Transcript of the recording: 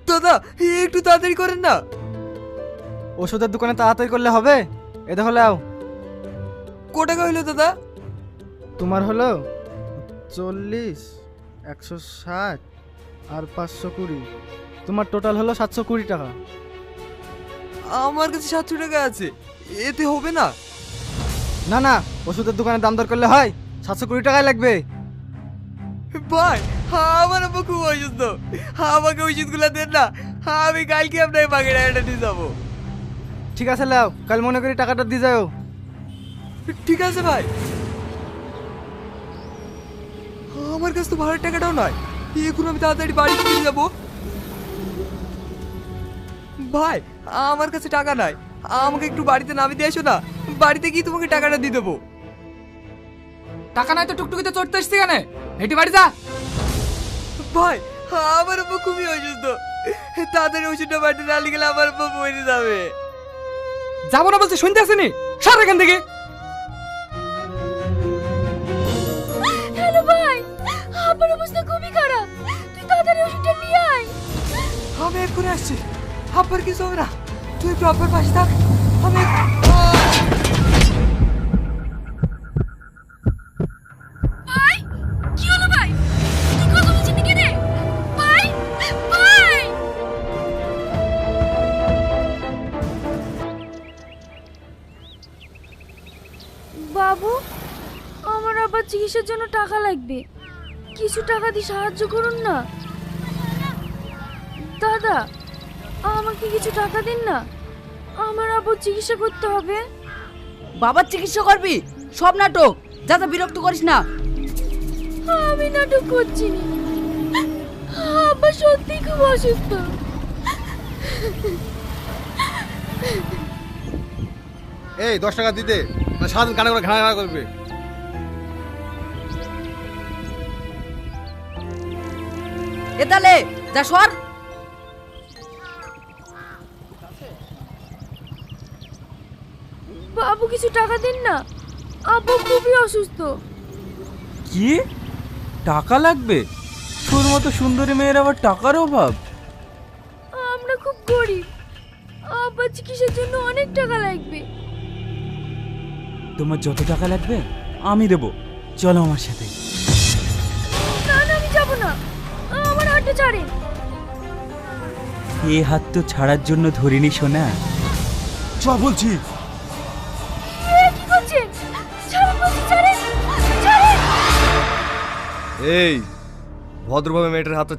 দাদা একটু তাড়াতাড়ি করেন না। ওষুধের দোকানে তাড়াতাড়ি করলে হবে? এ দেখো লাও। কত টাকা হইলো দাদা? তোমার হলো 40, 160 আর 520। তোমার টোটাল হলো 720 টাকা। আমার কাছে 700 টাকা আছে, এতে হবে না? না না, ওষুধের দোকানে দাম দর করলে হয়, 720 টাকাই লাগবে। ভাই আমার আব্বা খুব অসুস্থ, আমাকে ওষুধগুলো দেন না, আমি কালকে আপনাকে বাকি টাকাটা দিয়ে যাবো। ঠিক আছে লাও, কাল মনে করি টাকাটা দিয়ে যাও। ঠিক আছে ভাই। আমার কাছে তো ভাড়ার টাকাটাও নয়, এখন আমি তাড়াতাড়ি বাড়ি ফিরে যাবো। ভাই আমার কাছে টাকা নাই, আমাকে একটু বাড়িতে নামিয়ে দিয়ে এসো না, বাড়িতে গিয়ে তোমাকে টাকাটা দিয়ে দেবো। টাকা নাই তো টুকটুকিতে চড়তে এসছি কেন? হেঁটে বাড়ি যা। ভাই আমার আব্বা খুবই অসুস্থ, তাড়াতাড়ি ওষুধটা বাড়িতে না নিয়ে গেলে আমার আব্বা মরে যাবে। যাবো না বলছে, শুনতে আসেনি? সর এখান থেকে। হ্যালো ভাই, আমার অবস্থা খুবই খারাপ, তুই তাড়াতাড়ি ওষুধটা নিয়ে আয়। আমি এক্ষুনি আসছি, আব্বার কিছু হবে না, তুই একটু আব্বার পাশে থাক। আমি ভাই কি হলো ভাই? তুই কথা বলছিস নাকি রে? ভাই ভাই বাবু, আমার আবার চিকিৎসার জন্য টাকা লাগবে, কিছু টাকা দিয়ে সাহায্য করুন না। দাদা আমাকে কিছু টাকা দিন না, আমার আবার চিকিৎসা করতে হবে। বাবার চিকিৎসা করবি? সব নাটক, যা যা, বিরক্ত করিস না। আমি নাটক করছি না, আব্বা সত্যি খুব অসুস্থ। এই 10 টাকা দিতে, না সারাদিন কানে করে ঘাড়া ঘাড়া করবে। এ তালে যা, সর। বাবু কিছু টাকা দিন না, আব্বু খুবই অসুস্থ। কি টাকা লাগবে? তোর মতো সুন্দরী মেয়ের আবার টাকার অভাব? আমরা খুব গরিব, আব্বার চিকিৎসার জন্য অনেক টাকা লাগবে। তোমার যত টাকা লাগবে আমি দেবো, চলো আমার সাথে। না না, আমি যাব না, আমার হাতটা ছাড়েন। এ হাত তো ছাড়ার জন্য ধরিনি সোনা। চ বলছি। কি করছেন? ছাড়েন বলছি, ছাড়েন ছাড়েন। এই ভদ্রভাবে মেয়েটার হাতটা